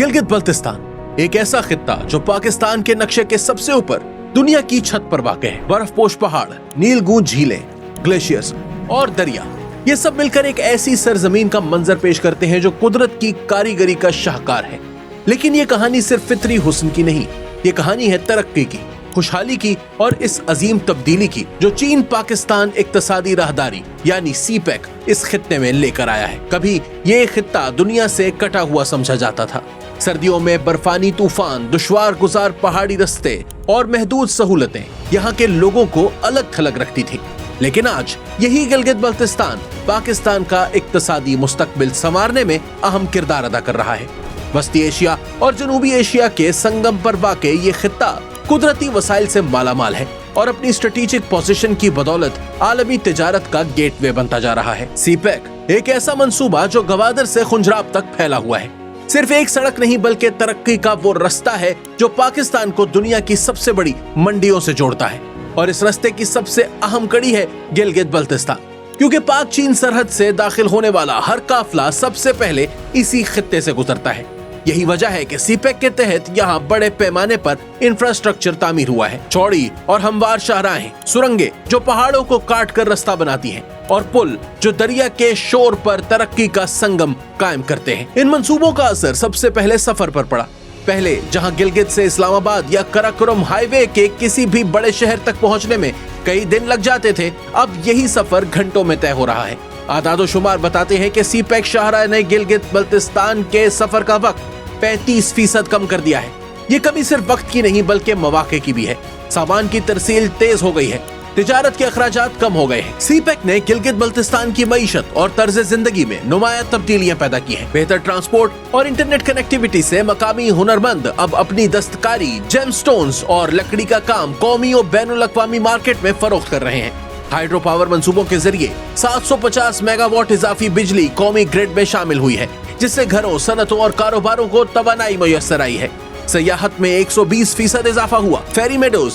गिलगित बल्तिस्तान एक ऐसा खित्ता जो पाकिस्तान के नक्शे के सबसे ऊपर दुनिया की छत पर वाक़ है। बर्फपोश पहाड़, नीलगूंज झीलें, ग्लेशियर्स और दरिया, ये सब मिलकर एक ऐसी सरजमीन का मंजर पेश करते हैं जो कुदरत की कारीगरी का शाहकार है। लेकिन ये कहानी सिर्फ फितरी हुस्न की नहीं, ये कहानी है तरक्की की, खुशहाली की और इस अजीम तब्दीली की जो चीन पाकिस्तान इक्तसादी राहदारी यानी सीपैक इस खित्ते में लेकर आया है। कभी ये खित्ता दुनिया से कटा हुआ समझा जाता था। सर्दियों में बर्फानी तूफान, दुश्वार गुजार पहाड़ी रास्ते और महदूद सहूलतें यहाँ के लोगों को अलग थलग रखती थी। लेकिन आज यही गिलगित बल्तिस्तान पाकिस्तान का इक्तसादी मुस्तकबिल संवारने में अहम किरदार अदा कर रहा है। वस्ती एशिया और जनूबी एशिया के संगम पर वाक़े ये खित्ता कुदरती वसाइल से मालामाल है और अपनी स्ट्रेटेजिक पोजीशन की बदौलत आलमी तिजारत का गेटवे बनता जा रहा है। सीपैक एक ऐसा मंसूबा जो गवादर से खुंजराब तक फैला हुआ है। सिर्फ एक सड़क नहीं बल्कि तरक्की का वो रास्ता है जो पाकिस्तान को दुनिया की सबसे बड़ी मंडियों से जोड़ता है। और इस रास्ते की सबसे अहम कड़ी है गिलगित बल्तिस्तान, क्योंकि पाक चीन सरहद से दाखिल होने वाला हर काफिला सबसे पहले इसी खित्ते से गुजरता है। यही वजह है कि सीपैक के तहत यहाँ बड़े पैमाने पर इंफ्रास्ट्रक्चर तामीर हुआ है। चौड़ी और हमवार शाहराहें, सुरंगें जो पहाड़ों को काट कर रास्ता बनाती हैं और पुल जो दरिया के शोर पर तरक्की का संगम कायम करते हैं। इन मंसूबों का असर सबसे पहले सफर पर पड़ा। पहले जहाँ गिलगित से इस्लामाबाद या कराकोरम हाईवे के किसी भी बड़े शहर तक पहुँचने में कई दिन लग जाते थे, अब यही सफर घंटों में तय हो रहा है। आदादो शुमार बताते हैं कि सीपैक शाहराह ने गिलगित बल्तिस्तान के सफर का वक्त 35% कम कर दिया है। ये कमी सिर्फ वक्त की नहीं बल्कि मौके की भी है। सामान की तरसील तेज हो गई है, तिजारत के अखराजात कम हो गए हैं। सीपैक ने गिलगित बल्तिस्तान की मईशत और तर्ज जिंदगी में नुमाया तब्दीलियां पैदा की हैं। बेहतर ट्रांसपोर्ट और इंटरनेट कनेक्टिविटी से मकामी हुनरमंद अब अपनी दस्तकारी, जेमस्टोन्स और लकड़ी का काम कौमी और बैनुल अक़वामी मार्केट में फरोख्त कर रहे हैं। हाइड्रो पावर मंसूबों के जरिए 750 मेगावाट इजाफी बिजली कौमी ग्रिड में शामिल हुई है, जिससे घरों, सनतों और कारोबारों को तवानाई मुयस्सर आई है। सयाहत में 120% इजाफा हुआ। फेरी मेडोज,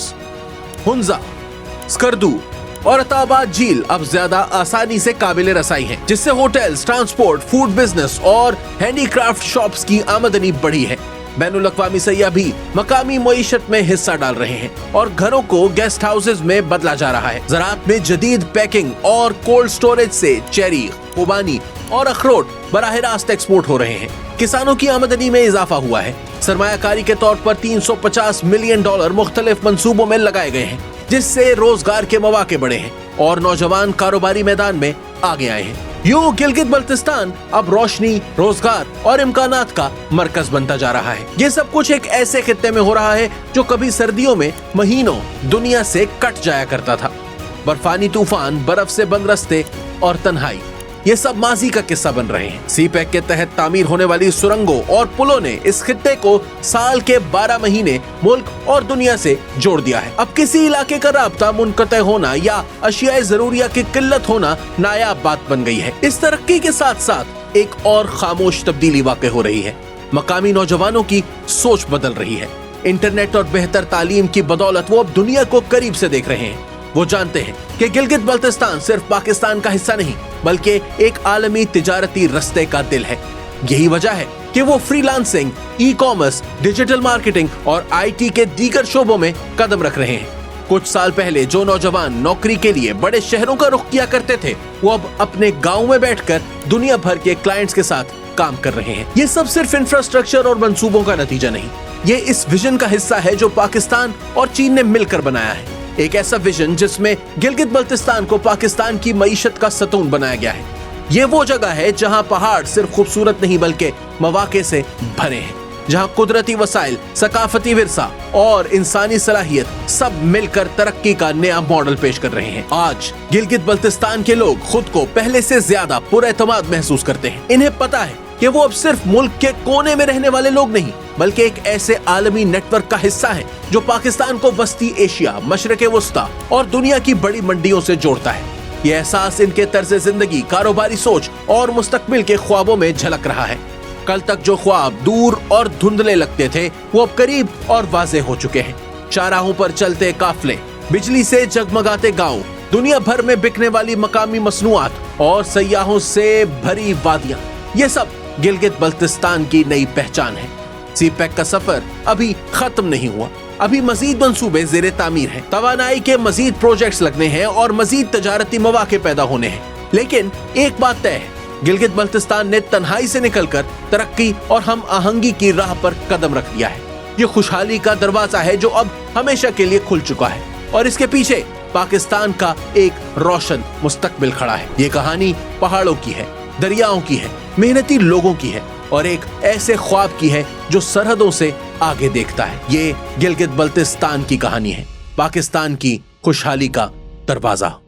हुंजा, स्कर्दू और अताबाद झील अब ज्यादा आसानी से काबिल रसाई हैं, जिससे होटल्स, ट्रांसपोर्ट, फूड बिजनेस और हैंडीक्राफ्ट शॉप्स की आमदनी बढ़ी है। बैनुल अक़वामी सयाह भी मकामी मईशत में हिस्सा डाल रहे हैं और घरों को गेस्ट हाउसेज में बदला जा रहा है। ज़राअत में जदीद पैकिंग और कोल्ड स्टोरेज से चेरी, खुबानी और अखरोट बराह रास्त एक्सपोर्ट हो रहे हैं। किसानों की आमदनी में इजाफा हुआ है। सरमायाकारी के तौर पर $350 मिलियन मुख्तलिफ मंसूबों में लगाए गए हैं, जिससे रोजगार के मौके बढ़े हैं और नौजवान कारोबारी मैदान में आगे आए हैं। यूं गिलगित बल्तिस्तान अब रोशनी, रोजगार और इम्कानात का मरकज बनता जा रहा है। ये सब कुछ एक ऐसे खित्ते में हो रहा है जो कभी सर्दियों में महीनों दुनिया से कट जाया करता था। बर्फानी तूफान, बर्फ से बंद रास्ते और तन्हाई, ये सब माजी का किस्सा बन रहे हैं। सीपैक के तहत तामीर होने वाली सुरंगों और पुलों ने इस खित्ते को साल के 12 महीने मुल्क और दुनिया से जोड़ दिया है। अब किसी इलाके का राब्ता मुनक़ते होना या अशियाए ज़रूरिया की किल्लत होना नायाब बात बन गई है। इस तरक्की के साथ साथ एक और खामोश तब्दीली वाक़ई हो रही है। मकामी नौजवानों की सोच बदल रही है। इंटरनेट और बेहतर तालीम की बदौलत वो अब दुनिया को करीब से देख रहे हैं। वो जानते हैं कि गिलगित बल्तिस्तान सिर्फ पाकिस्तान का हिस्सा नहीं बल्कि एक आलमी तिजारती रास्ते का दिल है। यही वजह है कि वो freelancing, e commerce, digital marketing और IT के दीगर शोबों में कदम रख रहे हैं। कुछ साल पहले जो नौजवान नौकरी के लिए बड़े शहरों का रुख किया करते थे, वो अब अपने गाँव में बैठकर दुनिया भर के क्लाइंट्स के साथ काम कर रहे हैं। ये सब सिर्फ इंफ्रास्ट्रक्चर और मंसूबों का नतीजा नहीं, ये इस विजन का हिस्सा है जो पाकिस्तान और चीन ने मिलकर बनाया है। एक ऐसा विजन जिसमें गिलगित बल्तिस्तान को पाकिस्तान की मईशत का सतून बनाया गया है। ये वो जगह है जहां पहाड़ सिर्फ खूबसूरत नहीं बल्कि मौके से भरे हैं, जहां कुदरती वसाइल, सकाफती विरसा और इंसानी सलाहियत सब मिलकर तरक्की का नया मॉडल पेश कर रहे हैं। आज गिलगित बल्तिस्तान के लोग खुद को पहले से ज्यादा पुरएतमाद महसूस करते हैं। इन्हें पता है कि वो अब सिर्फ मुल्क के कोने में रहने वाले लोग नहीं बल्कि एक ऐसे आलमी नेटवर्क का हिस्सा है जो पाकिस्तान को वस्ती एशिया, मशरक़े वस्ता और दुनिया की बड़ी मंडियों से जोड़ता है। ये एहसास इनके तर्ज जिंदगी, कारोबारी सोच और मुस्तकबिल के ख्वाबों में झलक रहा है। कल तक जो ख्वाब दूर और धुंधले लगते थे वो अब करीब और वाज़ेह हो चुके हैं। शाहराहों पर चलते काफले, बिजली से जगमगाते गाँव, दुनिया भर में बिकने वाली मकामी मसनूआत और सयाहों से भरी वादियां, ये सब गिलगित बल्तिस्तान की नई पहचान है। सी पैक का सफर अभी खत्म नहीं हुआ। अभी मजीद मंसूबे ज़ेरे तामीर हैं, तवानाई के मजीद प्रोजेक्ट्स लगने हैं और मजीद तजारती मौके पैदा होने हैं। लेकिन एक बात तय है, गिलगित बल्तिस्तान ने तन्हाई से निकलकर तरक्की और हम आहंगी की राह पर कदम रख दिया है। ये खुशहाली का दरवाजा है जो अब हमेशा के लिए खुल चुका है और इसके पीछे पाकिस्तान का एक रोशन मुस्तकबिल खड़ा है। ये कहानी पहाड़ों की है, दरियाओं की है, मेहनती लोगों की है और एक ऐसे ख्वाब की है जो सरहदों से आगे देखता है। ये गिलगित बल्तिस्तान की कहानी है, पाकिस्तान की खुशहाली का दरवाजा।